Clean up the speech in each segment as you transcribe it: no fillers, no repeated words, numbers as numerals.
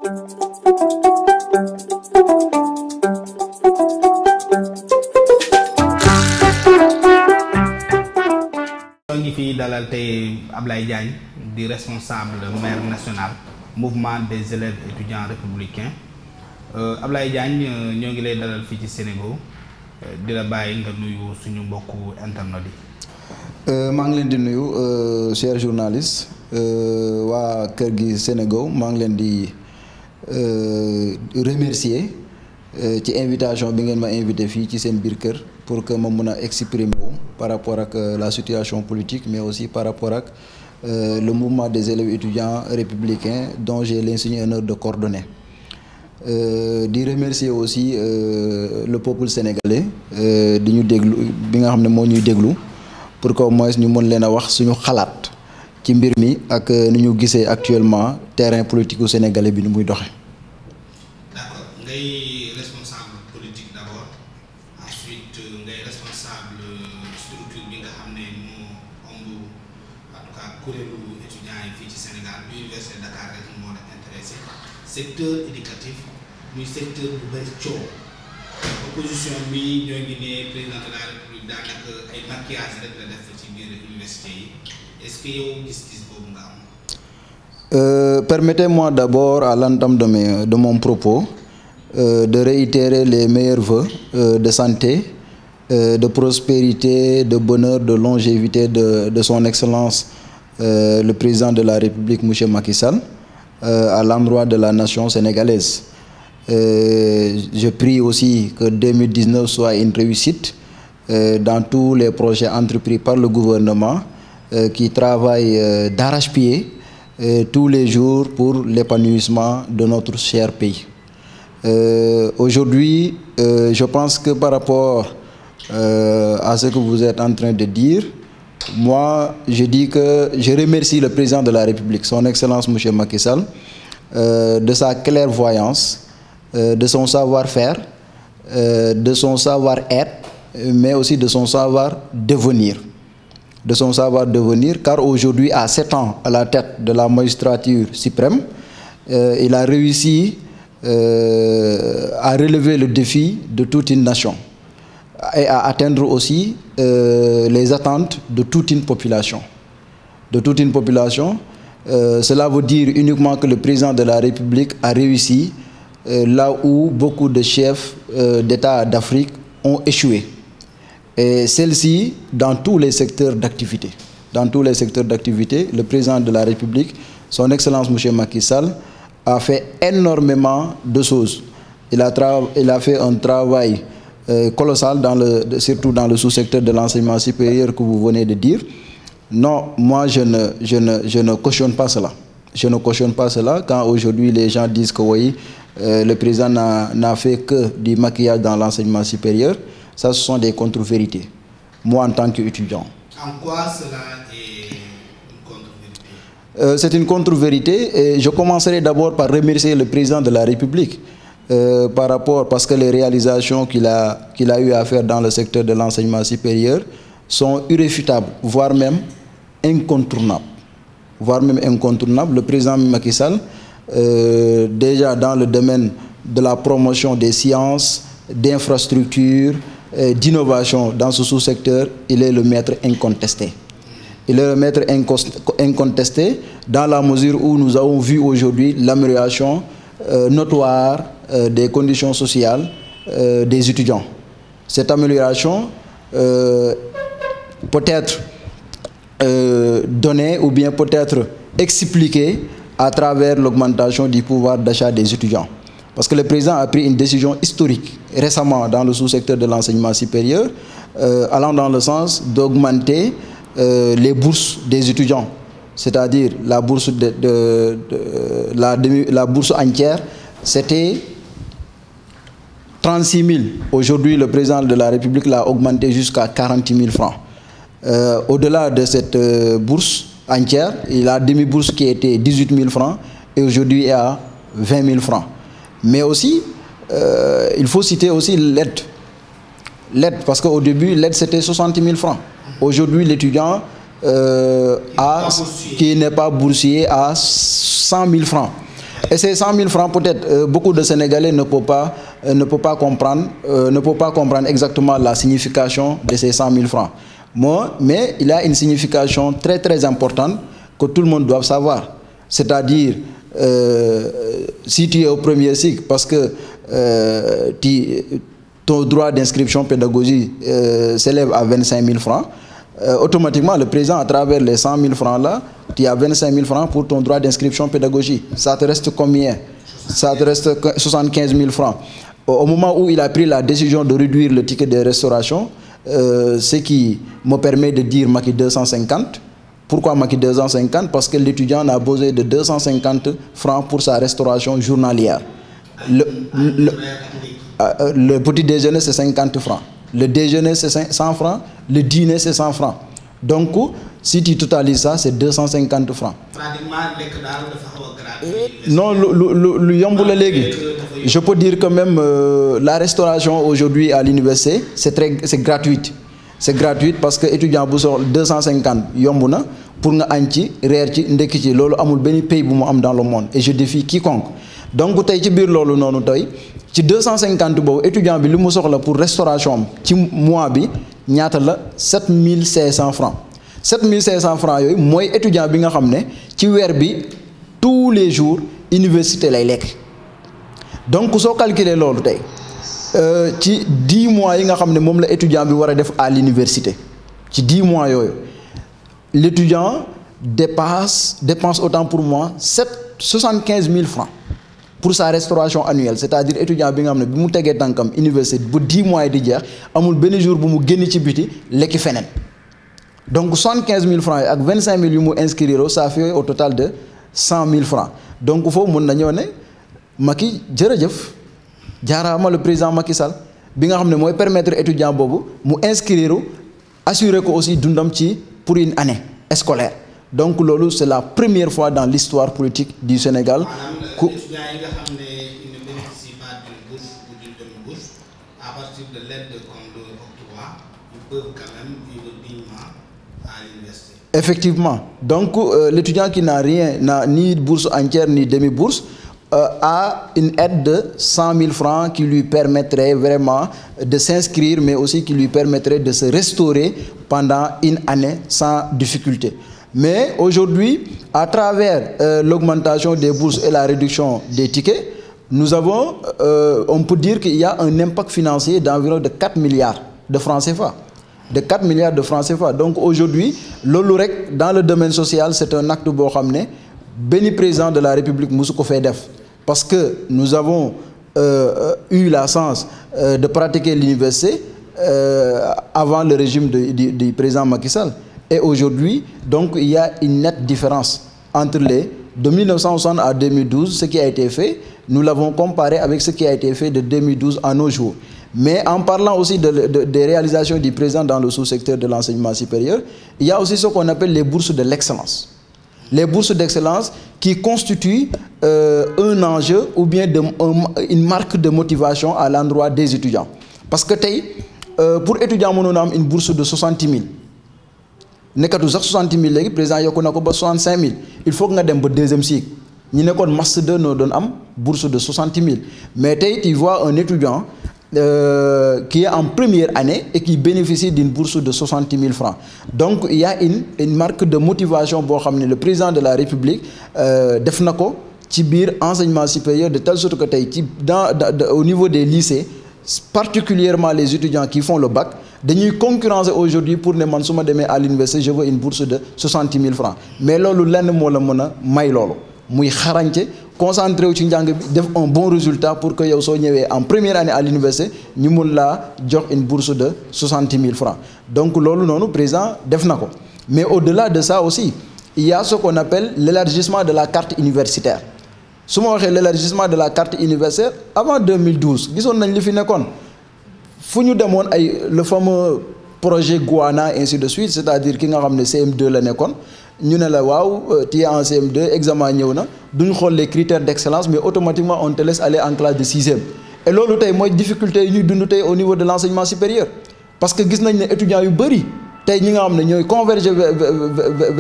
ngi fi dalal tey Ablaye Diagne di responsable maire national mouvement des élèves étudiants républicains Ablaye Diagne ñoo ngi lay dalal fii ci Sénégal di la bàyyi nga nuyu suñu mbokku internet yi. maa ngi leen di nuyu chers journalistes waa kër gi Sénégal maa ngi leen di remercier ci invitation bi ngeen ma invité fii ci seen biir kër pour que ma mën a exprimer par rapport ak la situation politique mais aussi par rapport ak le mouvement des élèves étudiants républicains dont j'ai l'insigne honneur de coordonner. di remercier aussi le peuple sénégalais di ñu déglu bi nga xam ne moo ñuy déglu pour que au moins ñu mën leen a wax suñu xalaat ci mbir mi ak ni ñu gisee actuellement terrain politique u sénégalais bi ni muy doxe. D'accord, ngay responsable politique d'abord, ensuite ngay responsable structure bi nga xam ne moo ëmb en tout cas kuréelu étudiants yi fii ci Sénégal bi Université Dakar rek moo la intéressé secteur éducatif muy secteur bu bëri coow opposition bi ñoo ngi ne président de la République daanaka ay maquillage rek la def ci biir université yi est-ce que yow gis-gis boobu nga am. Permettez-moi d'abord à l'entame de mon propos de réitérer les meilleurs vœux de santé, de prospérité, de bonheur, de longévité de son excellence le président de la République M. Macky Sall à l'endroit de la nation sénégalaise. Je prie aussi que 2019 soit une réussite dans tous les projets entrepris par le gouvernement qui travaille d'arrache-pied tous les jours pour l'épanouissement de notre cher pays. Aujourd'hui, je pense que par rapport à ce que vous êtes en train de dire, moi, je dis que je remercie le président de la République, son Excellence M. Macky Sall, de sa clairvoyance, de son savoir-faire, de son savoir-être, mais aussi de son savoir-devenir. De son savoir-devenir, car aujourd'hui, à 7 ans à la tête de la magistrature suprême, il a réussi à relever le défi de toute une nation et à atteindre aussi les attentes de toute une population. De toute une population, cela veut dire uniquement que le président de la République a réussi là où beaucoup de chefs d'État d'Afrique ont échoué. Et celle-ci, dans tous les secteurs d'activité. Dans tous les secteurs d'activité, le président de la République, son Excellence M. Macky Sall, a fait énormément de choses. Il a fait un travail colossal, surtout dans le sous-secteur de l'enseignement supérieur que vous venez de dire. Non, moi je ne cautionne pas cela. Je ne cautionne pas cela quand aujourd'hui les gens disent que oui, le président n'a fait que du maquillage dans l'enseignement supérieur. Ça, ce sont des contre-vérités. Moi, en tant qu'étudiant. En quoi cela est une contre-vérité? C'est une contre-vérité et je commencerai d'abord par remercier le président de la République parce que les réalisations qu'il a eu à faire dans le secteur de l'enseignement supérieur sont irréfutables, voire même incontournables. Le président Macky Sall, déjà dans le domaine de la promotion des sciences, d'infrastructures, d'innovation dans ce sous-secteur, il est le maître incontesté. Il est le maître incontesté dans la mesure où nous avons vu aujourd'hui l'amélioration notoire des conditions sociales des étudiants. Cette amélioration peut être donnée ou bien peut être expliquée à travers l'augmentation du pouvoir d'achat des étudiants. Parce que le président a pris une décision historique récemment dans le sous-secteur de l'enseignement supérieur, allant dans le sens d'augmenter les bourses des étudiants. C'est-à-dire la bourse, la bourse entière, c'était 36 000. Aujourd'hui, le président de la République l'a augmenté jusqu'à 40 000 francs. Au-delà de cette bourse entière, il a une demi-bourse qui était 18 000 francs et aujourd'hui est à 20 000 francs. Mais aussi, il faut citer aussi l'aide. L'aide, parce qu'au début, l'aide c'était 60 000 francs. Aujourd'hui, l'étudiant qui n'est pas boursier a 100 000 francs. Et ces 100 000 francs, peut-être, beaucoup de Sénégalais ne peuvent pas comprendre exactement la signification de ces 100 000 francs. Mais il y a une signification très très importante que tout le monde doit savoir. C'est-à-dire, si tu es au premier cycle, parce que ton droit d'inscription pédagogique s'élève à 25 000 francs, automatiquement, le président, à travers les 100 000 francs là, tu as 25 000 francs pour ton droit d'inscription pédagogique. Ça te reste combien? Ça te reste 75 000 francs. Au moment où il a pris la décision de réduire le ticket de restauration, ce qui me permet de dire Macky 250. Pourquoi Macky 250? Parce que l'étudiant a besoin de 250 francs pour sa restauration journalière. Le petit déjeuner, c'est 50 francs. Le déjeuner, c'est 100 francs. Le dîner, c'est 100 francs. Donc, si tu totalises ça, c'est 250 francs. Non, je peux dire que même la restauration aujourd'hui à l'université, c'est gratuite. C'est gratuit parce que étudiant bu soxla 250 yomb na pour nga añ ci reer ci ndekki ci loolu amul benn pays bu mu am dans le monde et je défie quiconque. Donc tey ci biir loolu noonu tey ci 250 boobu étudiant bi li mu soxla pour restauration am ci mois bi ñaata la 7500 francs. 7500 francs yooyu mooy étudiant bi nga xam ne ci weer bi tous les jours université lay lekk. Donc soo calculer loolu tey ci 10 mois yi nga xam ne moom la étudiant bi war a def à l'université ci 10 mois yooyu l'étudiant dépense autant pour moi 75 000 francs pour sa restauration annuelle, c'est-à-dire étudiant bi nga xam ne bi mu tegee tànkam université bu 10 mois yi di jeex amul benn jour bu mu génn ci biti lekki feneen. Donc 75 000 francs ak 25 000 yu mu inscrire ça fait au total de 100 000 francs. Donc foofu mën nañoo ne Macky jërëjëf jaaraama le président Macky Sall bi nga xam ne mooy permettre étudiant boobu mu inscrire assurer ko aussi dundam ci pour une année scolaire. Donc loolu c'est la première fois dans l'histoire politique du Sénégal. Étudiants yi nga xam ne ils ne bénéficient pas d'une bourse ou d'une demi-bourse à partir de l'aide qu'on leur octroie, ils peuvent quand même vivre dignement à l'université. Effectivement. Donc l'étudiant qui n'a ni bourse entière ni demi-bourse a une aide de 100 000 francs qui lui permettrait vraiment de s'inscrire, mais aussi qui lui permettrait de se restaurer pendant une année sans difficulté. Mais aujourd'hui, à travers l'augmentation des bourses et la réduction des tickets, nous avons, on peut dire qu'il y a un impact financier d'environ de 4 milliards de francs CFA. De 4 milliards de francs CFA. Donc aujourd'hui, l'olurek dans le domaine social, c'est un acte boo xam ne benn président de la République musu ko fay def. Parce que nous avons eu la chance de pratiquer l'université avant le régime du président Macky Sall. Et aujourd'hui, donc, il y a une nette différence entre de 1960 à 2012, ce qui a été fait. Nous l'avons comparé avec ce qui a été fait de 2012 à nos jours. Mais en parlant aussi des réalisations du président dans le sous-secteur de l'enseignement supérieur, il y a aussi ce qu'on appelle les bourses de l'excellence. Les bourses d'excellence qui constituent un enjeu ou bien une marque de motivation à l'endroit des étudiants. Parce que pour étudiants, on a une bourse de 60 000. Nekkatu sax 60 000 léegi président yokku na ko ba 65 000 il faut que nga dem ba deuxième cycle ñi nekkoon master 2 noo doon am bourse de 60 000 mais tey tu vois un étudiant qui est en première année et qui bénéficie d'une bourse de 60 000 francs. Donc il y a une marque de motivation boo xam ne le président de la République def na ko ci biir enseignement supérieur de telle sorte que tey ci au niveau des lycées, particulièrement les étudiants qui font le bac, dañuy concurrencer aujourd'hui pour ne man su ma demee à l'université je veux une bourse de 60 000 francs. Mais loolu lenn moo la mën a may loolu muy xarañte concentré wu ci njàng bi def un bon résultat pour que yow soo ñëwee en première année à l'université ñu mun laa jox une bourse de 60 000 francs. Donc loolu noonu président def na ko. Mais au-delà de ça aussi il y a ce qu'on appelle l'élargissement de la carte universitaire. su ma waxee l'élargissement de la carte universitaire avant 2012 gisoon nañ li fi nekkoon fu ñu demoon ay le fameux projet Goana ainsi de suite, c'est-à-dire ki nga xam ne CM2 la nekkoon ñu ne la waaw tu es en CM2 examen ñëw na duñ xool les critères d'excellence mais automatiquement on te laisse aller en classe de 6e. Et loolu tey mooy difficulté yi ñuy dund tey au niveau de l'enseignement supérieur parce que gis nañ ne étudiants yu bëri tey ñi nga xam ne ñooy converger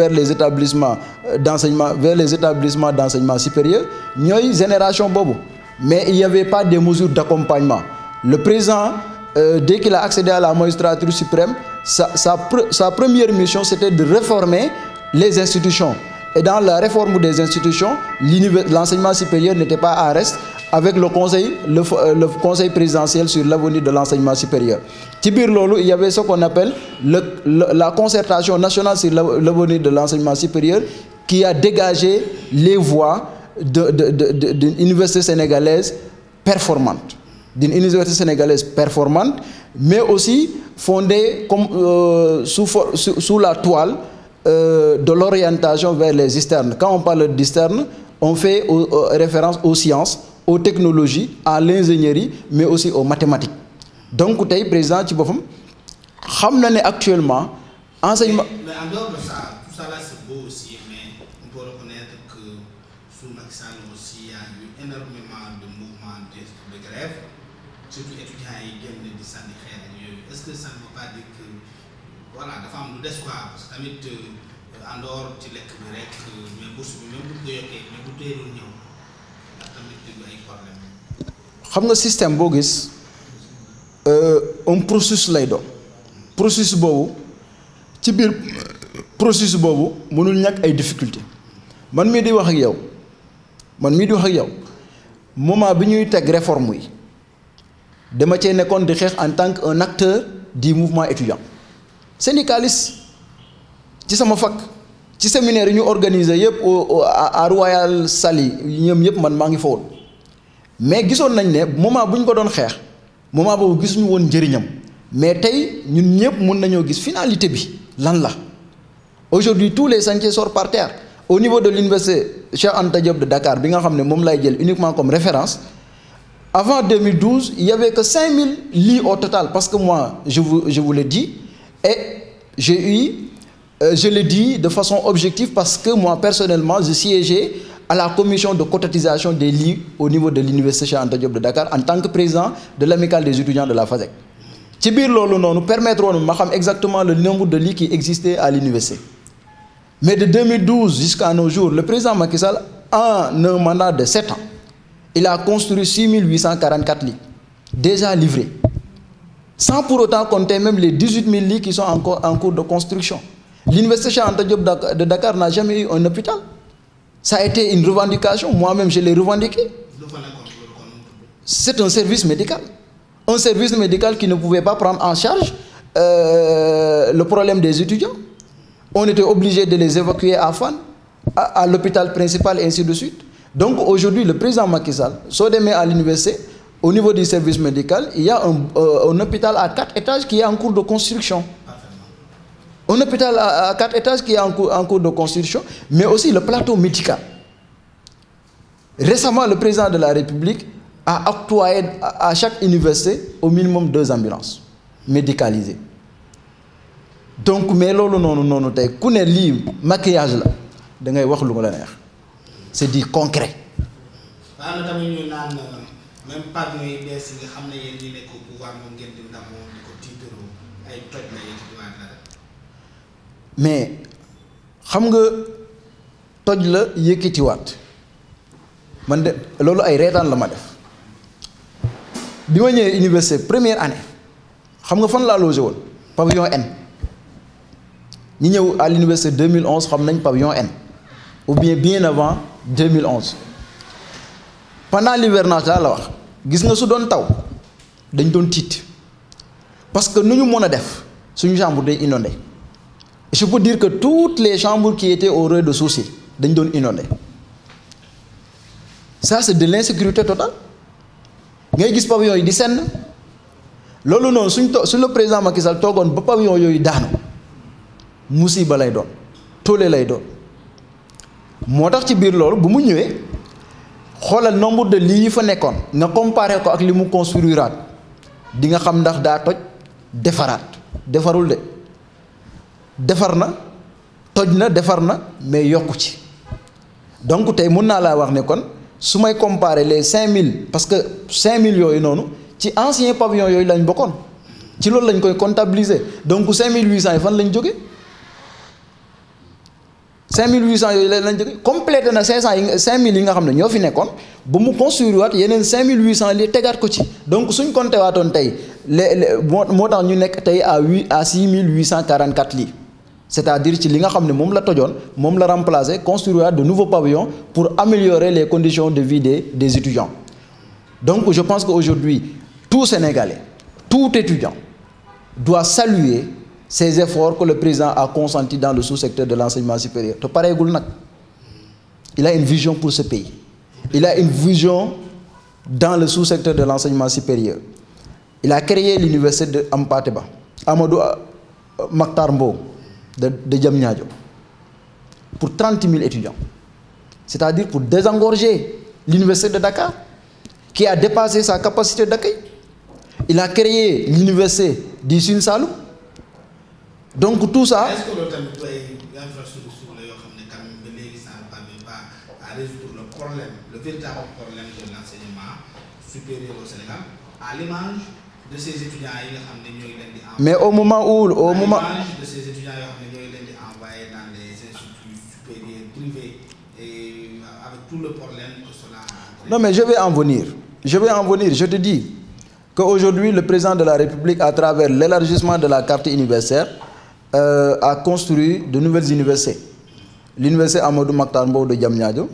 vers les établissements d'enseignement supérieur ñooy génération boobu. Mais il n'y avait pas de mesures d'accompagnement. Le président, dès qu'il a accédé à la magistrature suprême, sa première mission, c'était de réformer les institutions. Et dans la réforme des institutions, l'enseignement supérieur n'était pas à reste avec le conseil présidentiel sur l'avenir de l'enseignement supérieur. Tibir Lolo, il y avait ce qu'on appelle la concertation nationale sur l'avenir de l'enseignement supérieur qui a dégagé les voies d'une université sénégalaise performante. D'une université sénégalaise performante, mais aussi fondée comme, sous la toile de l'orientation vers les externes. Quand on parle d'externes, on fait référence aux sciences, aux technologies, à l'ingénierie, mais aussi aux mathématiques. Donc, le président Tibofum, actuellement, enseignement. Mais en dehors de ça, tout ça là c'est beau aussi, mais on peut reconnaître que sous Macky Sall aussi, il y a eu énormément de mouvements de grève, surtout étudiants qui viennent de Sandikhé. Est-ce que ça ne veut pas dire que, voilà, la femme nous déçoit, parce que tamit en dehors de l'école, mais bourse, même pour que mais pour que nous n'ayons tamit ay problème. Xam nga système boo gis un processus lay doon processus boobu ci biir processus boobu mënul ñàkk ay difficultés man mii di wax ak yow moment bi ñuy teg réforme yi dama cee nekkoon di xeex en tant qu'un acteur du mouvement étudiant syndicaliste ci sama fac ci séminaire yi ñu organisé yëpp à Royal Saly ñoom yëpp man maa ngi fa woon mais gisoon nañ ne moment bu ñu ko doon xeex moment boobu gisuñu woon njëriñam mais tey ñun ñëpp mën nañoo gis finalité bi lan la aujourd'hui tous les chantiers sortent par terre au niveau de l'université Cheikh Anta Diop de Dakar bi nga xam ne moom lay jël uniquement comme référence avant 2012 il y avait que 5000 lits au total parce que moi je vous le dis et je le dis de façon objective parce que moi personnellement je siégeais à la commission de cotisation des lits au niveau de l'université Cheikh Anta Diop de Dakar en tant que président de l'amicale des étudiants de la FASEC. ci biir loolu noonu permettre woon ma xam exactement le nombre de lits qui existaient à l'université mais de 2012 jusqu'à nos jours le président Macky Sall en un mandat de 7 ans il a construit 6844 lits déjà livrés sans pour autant compter même les 18 000 lits qui sont encore en cours de construction. L'université Cheikh Anta Diop de Dakar n'a jamais eu un hôpital. Ça a été une revendication, moi-même je l'ai revendiqué. C'est un service médical. Un service médical qui ne pouvait pas prendre en charge le problème des étudiants. On était obligé de les évacuer à Fann, à l'hôpital principal et ainsi de suite. Donc aujourd'hui, le président Macky Sall, Sodemé à l'université, au niveau du service médical, il y a un hôpital à 4 étages qui est en cours de construction. Un hôpital à 4 étages qui est en cours de construction, mais aussi le plateau médical. Récemment, le président de la République a octroyé à chaque université au minimum 2 ambulances médicalisées. Donc, mais non, ku ne li maquillage la da ngay wax lu la neex. C'est dit concret. Même pas de idée si nga xamné yeen ñi nek au pouvoir mo ngeen di ndam di ko tiitero ay toj la yeen di waat la mais xam nga toj la yëkëti waat man de lolu ay rétane la ma def bima ñëwé université première année xam nga fan la logé won pavillon N ñi ñëw à l'université 2011 xam nañ pavillon N ou bien avant 2011 pendant l'hivernage la wax gis nga su doon taw dañ doon tiit parce que nu ñu mën a def suñu chambre day inondé je peux dire que toutes les chambres qui étaient au rez-de-chaussée dañ doon inondé ça c'est de l'insécurité totale ngay gis pavillon yi di senn loolu noonu su le président Macky Sall toogoon ba pavillon yooyu daanu musiba lay doon tollé lay doon moo tax ci biir loolu bu mu ñëwee xoolal nombre de lits yi fa nekkoon nga comparé ko ak li mu construiraat di nga xam ndax daa toj defaraat defarul de defar na toj na defar na mais yokku ci donc tey mën naa laa wax ne kon su may comparer les 5000 parce que 5000 yooyu noonu ci ancien pavillon yooyu lañ bokkoon ci loolu lañ koy comptabiliser donc 5800 yi fan lañ jóge 5800 yooyu lañ jóge complété na 5000 yi nga xam ne ñoo fi nekkoon ba mu construire waat yeneen 5800 li tegaat ko ci donc suñ compté waatoon tey moo tax ñu nekk tey à 6844 lits c'est-à-dire ci li nga xam ne moom la tojoon moom la remplacer construire de nouveaux pavillons pour améliorer les conditions de vie des étudiants donc je pense qu'aujourd'hui tout Sénégalais tout étudiant doit saluer ces efforts que le président a consentis dans le sous-secteur de l'enseignement supérieur. Il a une vision pour ce pays. Il a une vision dans le sous-secteur de l'enseignement supérieur. Il a créé l'université de Ampateba, Amadou Makhtar Mbow de Diamniadio, pour 30 000 étudiants. C'est-à-dire pour désengorger l'université de Dakar, qui a dépassé sa capacité d'accueil. Il a créé l'université du Sine Saloum. Donc tout ça. Est-ce que l'infrastructure ça ne permet pas à résoudre le problème, le véritable problème de l'enseignement supérieur au Sénégal, à l'image de ces étudiants mais au moment où de ces étudiants envoyés dans les instituts supérieurs privés et avec tout le problème que cela a. Non mais je vais en venir. Je te dis qu'aujourd'hui le président de la République, à travers l'élargissement de la carte universitaire, a construit de nouvelles universités. L'université Amadou Makhtar Mbow de Diamniadio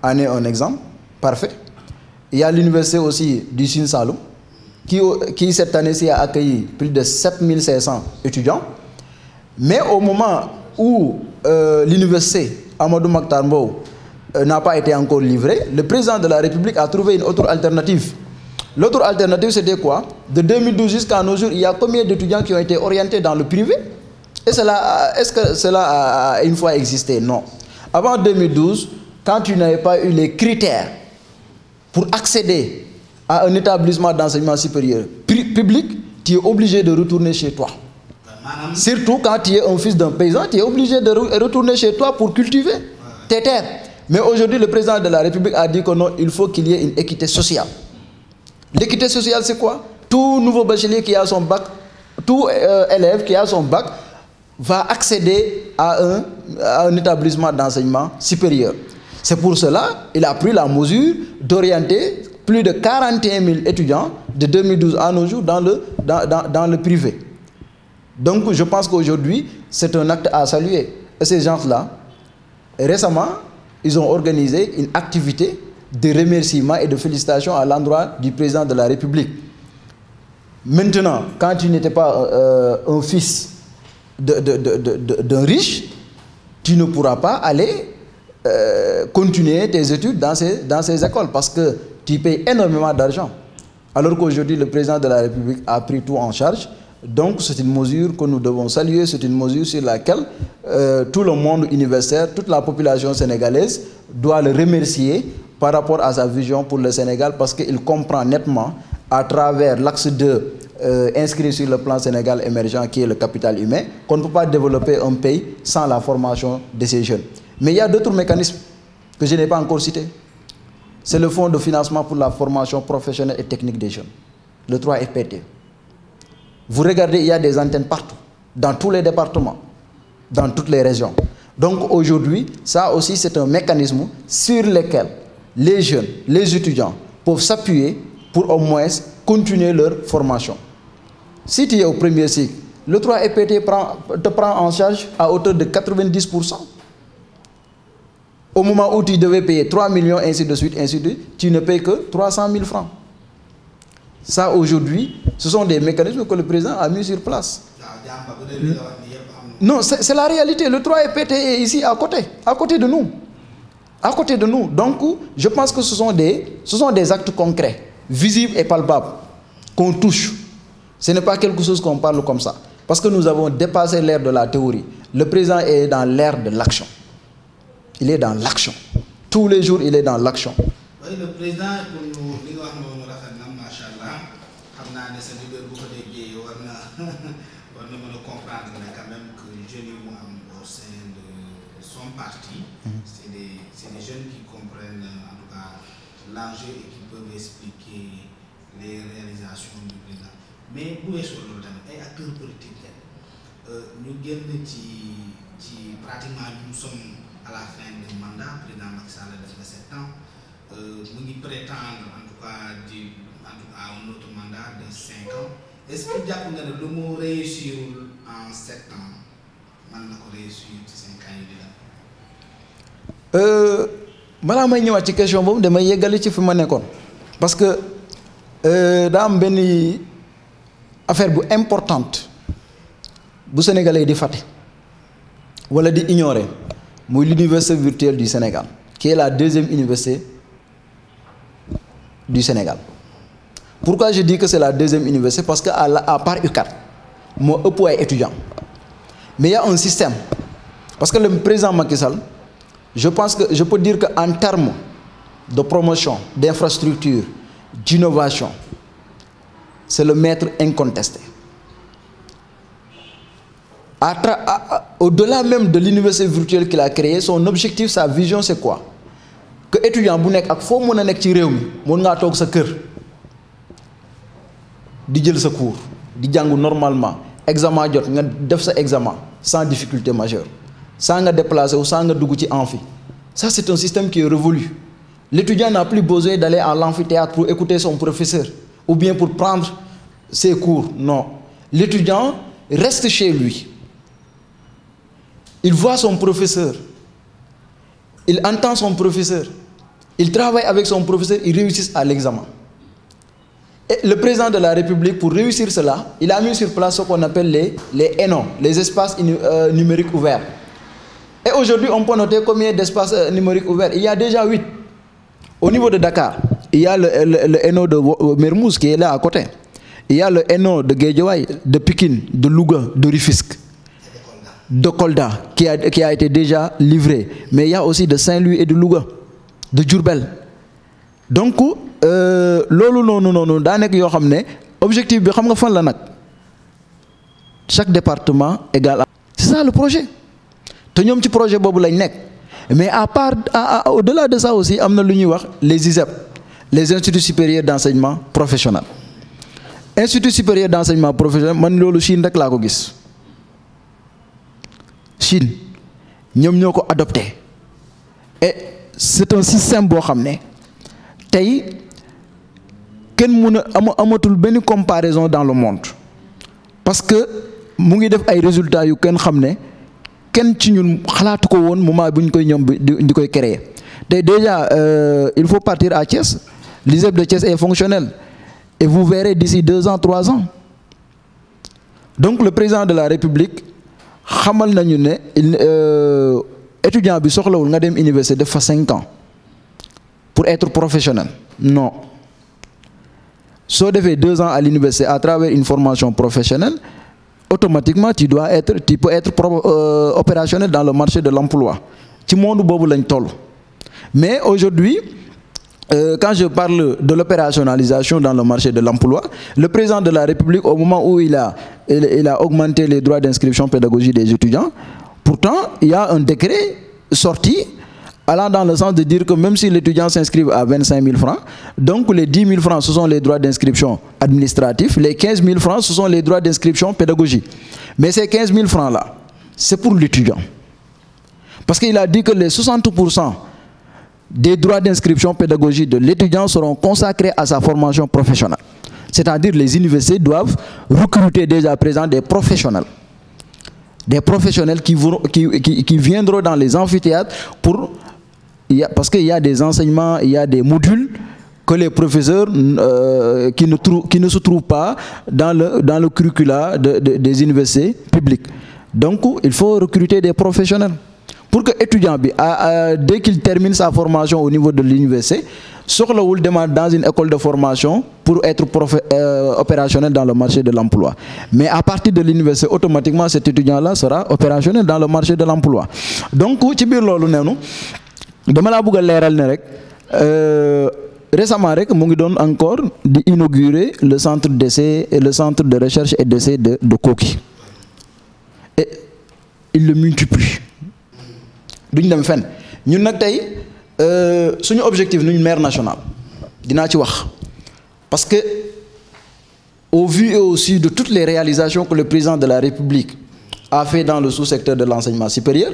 en est un exemple parfait. Il y a l'université aussi du Sine Saloum qui cette année-ci a accueilli plus de 7500 étudiants. Mais au moment où l'université Amadou Makhtar Mbow n'a pas été encore livrée, le président de la République a trouvé une autre alternative. L'autre alternative, c'était quoi? De 2012 jusqu'à nos jours, il y a combien d'étudiants qui ont été orientés dans le privé? Est-ce que cela a une fois existé? Non. Avant 2012, quand tu n'avais pas eu les critères pour accéder à un établissement d'enseignement supérieur public, tu es obligé de retourner chez toi. Surtout quand tu es un fils d'un paysan, tu es obligé de retourner chez toi pour cultiver tes terres. Mais aujourd'hui, le président de la République a dit que non, il faut qu'il y ait une équité sociale. L'équité sociale, c'est quoi? Tout nouveau bachelier qui a son bac, tout élève qui a son bac, va accéder à un établissement d'enseignement supérieur. C'est pour cela qu'il a pris la mesure d'orienter plus de 41 000 étudiants de 2012 à nos jours dans le privé. Donc je pense qu'aujourd'hui, c'est un acte à saluer. Et ces gens-là, récemment, ils ont organisé une activité de remerciement et de félicitations à l'endroit du président de la République. Maintenant, quand tu n'étais pas un fils d'un riche, tu ne pourras pas aller continuer tes études dans ces écoles parce que tu payes énormément d'argent. Alors qu'aujourd'hui, le président de la République a pris tout en charge. Donc, c'est une mesure que nous devons saluer, c'est une mesure sur laquelle tout le monde universitaire, toute la population sénégalaise doit le remercier par rapport à sa vision pour le Sénégal parce qu'il comprend nettement à travers l'axe 2 inscrit sur le plan Sénégal émergent qui est le capital humain, qu'on ne peut pas développer un pays sans la formation de ces jeunes. Mais il y a d'autres mécanismes que je n'ai pas encore cités. C'est le fonds de financement pour la formation professionnelle et technique des jeunes, le 3FPT. Vous regardez, il y a des antennes partout, dans tous les départements, dans toutes les régions. Donc aujourd'hui, ça aussi c'est un mécanisme sur lequel les jeunes, les étudiants peuvent s'appuyer pour au moins continuer leur formation. Si tu es au premier cycle, le 3FPT te prend en charge à hauteur de 90%. Au moment où tu devais payer 3 millions, ainsi de suite, tu ne payes que 300 000 francs. Ça, aujourd'hui, ce sont des mécanismes que le président a mis sur place. Non, c'est la réalité. Le 3FPT est ici à côté de nous. À côté de nous. Donc, je pense que ce sont des actes concrets, visibles et palpables, qu'on touche. Ce n'est pas quelque chose qu'on parle comme ça. Parce que nous avons dépassé l'ère de la théorie. Le président est dans l'ère de l'action. Il est dans l'action. Tous les jours, il est dans l'action. Oui, le président, pour nous, c'est leader bu ko déggee war na mën a comprendre quand même que jeunes yi mu am au sein de son parti c'est des jeunes qui comprennent en tout cas l'enjeu et qui peuvent expliquer les réalisations du président. mais bu weesoo loolu tamit ay acteurs politiques ñu génn ci pratiquement nous sommes à la fin du mandat président Macky Sall def na 7 ans mu ngi prétendre en tout cas à un autre mandat de 5 ans est-ce que jàpp nga ne lu mu réussir en 7 ans man na ko réussir ci 5 ans yi di la. balaa may ñëwaat ci question boobu damay yeggale ci fi ma nekkoon parce que daa am benn affaire bu importante bu sénégalais di fàtte wala di ignorer muy l'université virtuelle du Sénégal qui est la deuxième université du Sénégal. Pourquoi je dis que c'est la deuxième université? Parce que à part UCAD moo ëpp ay étudiants mais il y a un système parce que le président Macky Sall je pense que je peux dire que en termes de promotion d'infrastructure d'innovation c'est le maître incontesté. Au-delà même de l'université virtuelle qu'il a créée, son objectif, sa vision, c'est quoi? Que étudiant bu nekk ak foo mën a nekk ci réew mi mën ngaa toog sa kër di jël sa cours di jàng normalement examen jot nga def sa examen sans difficulté majeure sans nga déplacer ou sans nga dugg ci amphi. Ça c'est un système qui est révolu. L'étudiant n'a plus besoin d'aller à l'amphithéâtre pour écouter son professeur ou bien pour prendre ses cours. Non, l'étudiant reste chez lui. Il voit son professeur, il entend son professeur, il travaille avec son professeur, il réussit à l'examen. Et le président de la République, pour réussir cela, il a mis sur place ce qu'on appelle les ENO, les espaces numériques ouverts. Et aujourd'hui, on peut noter combien d'espaces numériques ouverts. Il y a déjà 8. Au niveau de Dakar, il y a le ENO de Mermoz qui est là à côté. Il y a le ENO de Guédiawaye, de Pikine, de Louga, de Rufisque, de Kolda qui a été déjà livré. Mais il y a aussi de Saint-Louis et de Louga, de Diourbel. Donc, loolu noonu daa nekk yoo xam ne objectif bi xam nga fan la nag chaque département égal. C'est ça le projet te ñoom ci projet boobu lañ nekk. Mais à part au-delà de ça aussi am na lu ñuy wax les ISEP, les instituts supérieurs d'enseignement professionnel. Institut supérieur d'enseignement professionnel man loolu Chine rek laa ko gis. Chine ñoom ñoo ko adopté et c'est un système boo xam ne tey kenn mun a amatul benn comparaison dans le monde parce que mu ngi def ay résultats yu kenn xam ne kenn ci ñun xalaatu ko woon moment bu ñu koy ñoom di koy créer te déjà il faut partir à Thiès. L'ISEP de Thiès est fonctionnel et vous verrez d'ici 2 ans 3 ans. Donc le président de la République xamal nañu ne étudiant bi soxlawul nga dem université def fa 5 ans pour être professionnel. Non. Soo defee 2 ans à l'université à travers une formation professionnelle, automatiquement tu peux être opérationnel dans le marché de l'emploi. Ci monde boobu lañ toll. Mais aujourd'hui, quand je parle de l'opérationnalisation dans le marché de l'emploi, le président de la République, au moment où il a augmenté les droits d'inscription pédagogique des étudiants, pourtant, il y a un décret sorti allant dans le sens de dire que même si l'étudiant s'inscrive à 25 000 francs, donc les 10 000 francs, ce sont les droits d'inscription administratifs, les 15 000 francs, ce sont les droits d'inscription pédagogique. Mais ces 15 000 francs-là, c'est pour l'étudiant. Parce qu'il a dit que les 60% des droits d'inscription pédagogique de l'étudiant seront consacrés à sa formation professionnelle. C'est-à-dire les universités doivent recruter déjà à présent des professionnels. Des professionnels qui viendront dans les amphithéâtres parce qu'il y a des enseignements, il y a des modules que les professeurs qui ne se trouvent pas dans le curricula des universités publiques. Donc, il faut recruter des professionnels. Pour que l'étudiant, dès qu'il termine sa formation au niveau de l'université, soxlawul demande dans une école de formation pour être opérationnel dans le marché de l'emploi. Mais à partir de l'université, automatiquement, cet étudiant-là sera opérationnel dans le marché de l'emploi. Donc, ci biir loolu neenu dama laa bëgg a leeral ne rek récemment rek mu ngi doon encore di inaugurer le centre d'essai et le centre de recherche et d'essai de Koki. Et il le multiplie. duñ dem fenn ñun nag tey suñu objectif nuñ maire national dinaa ci wax parce que au vu et au su de toutes les réalisations que le président de la République a fait dans le sous-secteur de l'enseignement supérieur,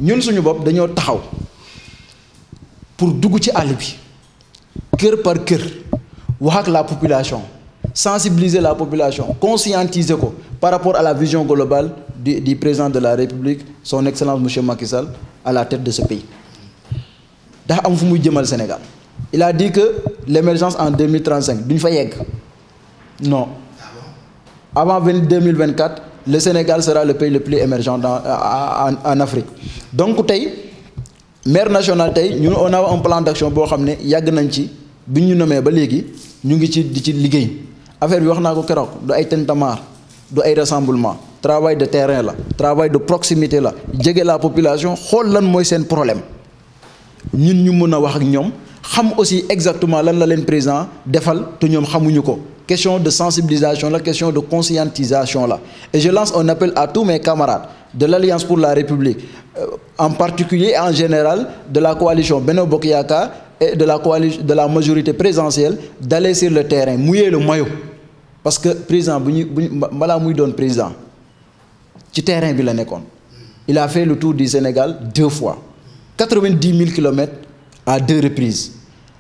ñun suñu bopp dañoo taxaw pour dugg ci àll bi cœur par cœur wax ak la population, sensibiliser la population, conscientiser ko par rapport à la vision globale du président de la République, son Excellence monsieur Macky Sall, à la tête de ce pays. Dafa am fu muy jëmal Sénégal. Il a dit que l'émergence en 2035 duñ fa yegg. Non. Avant 2024, le Sénégal sera le pays le plus émergent en Afrique. Donc tey maire national tey ñun on a un plan d'action boo xam ne yàgg nañ ci bi ñu nommé ba léegi ñu ngi ci di ci liggéey affaire bi wax naa ko keroog du ay tintamarre du ay rassemblement travail de terrain la travail de proximité la jege la population xool lan mooy seen problème ñun ñu mën a wax ak ñoom xam aussi exactement lan la leen président defal te ñoom xamuñu ko. Question de sensibilisation, la question de conscientisation là. Et je lance un appel à tous mes camarades de l'Alliance pour la République, en particulier et en général de la coalition Benno Bokk Yaakaar et de la majorité présidentielle d'aller sur le terrain, mouiller le maillot. Parce que président balaa muy doon président ci terrain bi la nekkoon. Il a fait le tour du Sénégal 2 fois, 90 000 kilomètres à 2 reprises.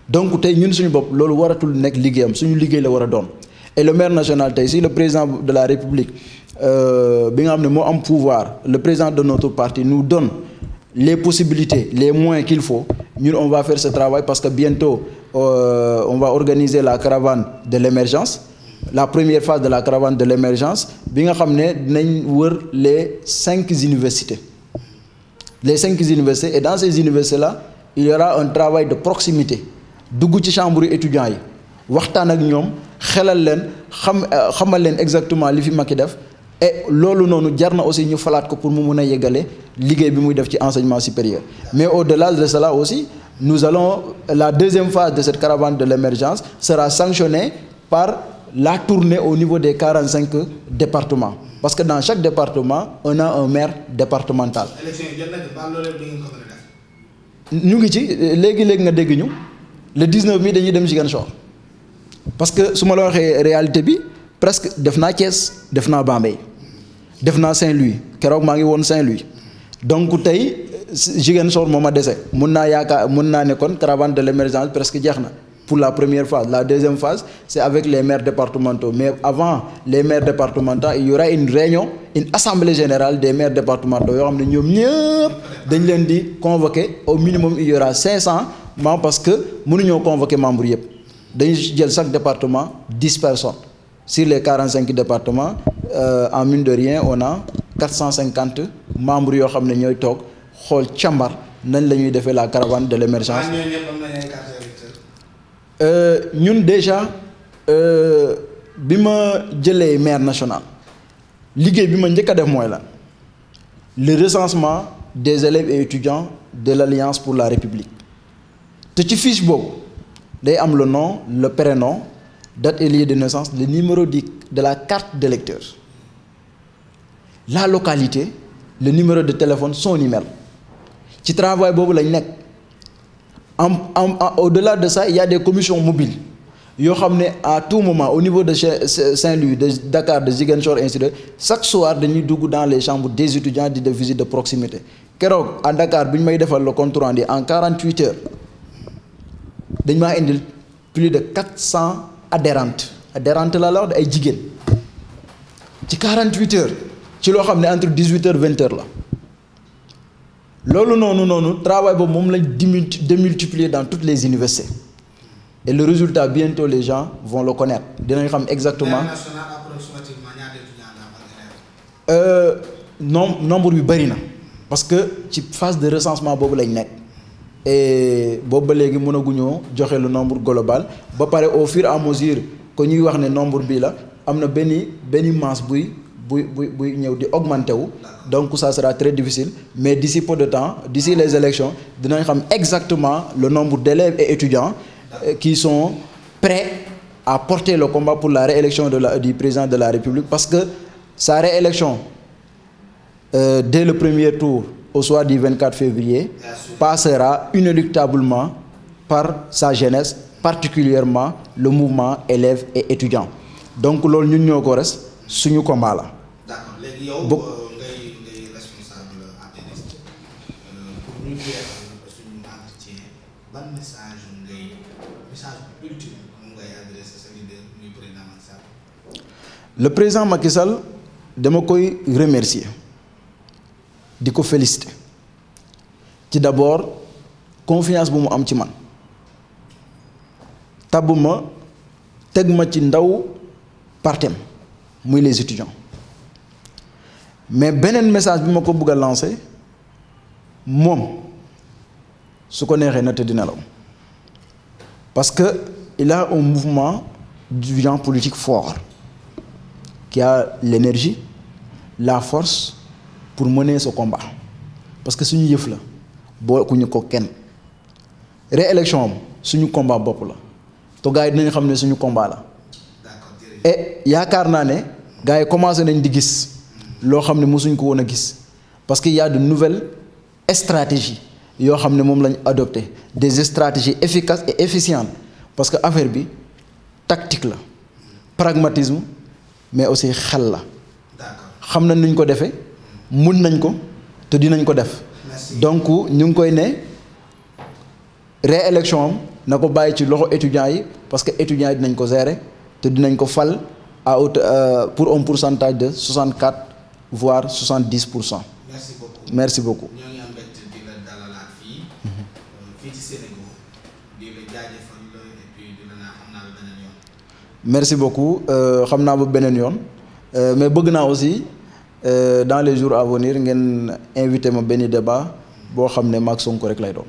Donc tey ñun suñu bopp loolu waratul nekk liggéeyam suñu liggéey la war a doon et le maire national tey si le président de la République bi nga xam ne moo am pouvoir le président de notre parti nous donne les possibilités les moyens qu'il faut ñun on va faire ce travail parce que bientôt on va organiser la caravane de l'émergence, la première phase de la caravane de l'émergence bi nga xam ne dinañ wër les 5 universités et dans ces universités là il y aura un travail de proximité. Dugg ci chambre étudiants yi waxtaan ak ñoom xelal leen xamal leen exactement li fi Macky def et loolu noonu jar na aussi ñu falaat ko pour mu mun a yeggale liggéey bi muy def ci enseignement supérieur. Mais au-delà de cela aussi nous allons la deuxième phase de cette caravane de l'émergence sera sanctionnée par la tournée au niveau des 45 départements parce que dans chaque département on a un maire départemental. ñu ngi ci léegi nga dégg ñu. Le 19 mi dañuy dem Ziguinchor parce que su ma la waxee réalité bi presque def naa Thiès def naa Bambey def naa Saint-Louis keroog maa ngi woon Saint-Louis donc tey Ziguinchor moo ma dese mun naa ne kon caravane de l'émergence presque jeex na pour la première phase. La deuxième phase c'est avec les maires départementaux mais avant les maires départementaux il y aura une réunion une assemblée générale des maires départementaux yoo xam ne ñoom ñëpp dañ leen di convoquer au minimum il y aura 500 membres parce que mënuñoo convoquer membres yëpp dañu jël chaque département 10 personnes sur les 45 départements en mine de rien on a 450 membres yoo xam ne ñooy toog xool càmbar nañ la ñuy defee la caravane de l'émergence. ñun déjà bi ma jëlee maire national liggéey bi ma njëkk a def mooy la le recensement des élèves et étudiants de l'Alliance pour la République te ci fiche boobu day am le nom le prénom date et lieu de naissance le numéro de la carte d'électeur la localité le numéro de téléphone son email ci travail boobu lañ nekk. Au-delà de ça il y a des commissions mobiles yoo xam ne à tout moment au niveau de Saint-Louis de Dakar de Ziguinchor ainsi de chaque soir dañuy dugg dans les chambres des étudiants di def visite de proximité keroog à Dakar bi ñu may defal le compte rendu en 48 heures dañ maa indil plus de 400 adhérentes la wax de ay jigéen ci 48 heures ci loo xam ne entre 18 heures 20 heures la. loolu noonu travail boobu moom lañ démultiplier dans toutes les universités et le résultat bientôt les gens vont le connaître dinañ xam exactement. Nombre bi bari na parce que ci phase de recensement boobu lañ nekk et boobu ba léegi mënaguñoo joxe le nombre global ba pare au fur et à mesure que ñuy wax ne nombre bii la am na benn masse buy ñëw di augmenter wu donc ça sera très difficile mais d'ici peu de temps d'ici les élections dinañ xam exactement le nombre d'élèves et étudiants qui sont prêts à porter le combat pour la réélection du président de la République parce que sa réélection dès le premier tour au soir du 24 février passera inéluctablement par sa jeunesse particulièrement le mouvement élèves et étudiants donc loolu ñun ñoo ko res suñu combat la. d'accord léegi yow. ngay responsable apériste pour ñu jeexal suñu entretien ban message ultime moom ngay adressé sa leader muy président Macky Sall. Le président Macky Sall dama koy remercier di ko féliciter ci d'abord confiance bu mu am ci man tabb ma teg ma ci ndaw partem muy les étudiants mais beneen message bi ma ko bëgg a lancer moom su ko neexee na tëdd nelaw parce que il a un mouvement d'étudiants politiques fort qui a l'énergie la force pour mener ce combat parce que suñu yëf la bokkuñu ko kenn réélection am suñu combat bopp la te gars yi dinañ xam ne suñu combat la et yaakaar naa ne gars yi commencé nañ di gis loo xam ne mosuñ ko woon a gis parce que y a de nouvelles stratégies yoo xam ne moom lañ adopté des stratégies efficaces et efficientes parce que affaire bi tactique la pragmatisme mais aussi xel la xam nañ nuñ ko defee mun nañ ko te dinañ ko def donc ñu ngi koy ne réélection am na ko bàyyi ci loxo étudiants yi parce que étudiants yi dinañ ko gérer te dinañ ko fal à pour un pourcentage de 64 voire 70%. merci beaucoup merci beaucoup. ñoo ngi am mbégte di la dalalaat fii ci Sénégal di la jaajëfal et puis di la naa xam naa ba beneen yoon. merci beaucoup xam naa ba beneen yoon mais bëgg naa aussi dans les jours à venir ngeen invité ma benn débat boo xam ne maag Sonko rek lay doon.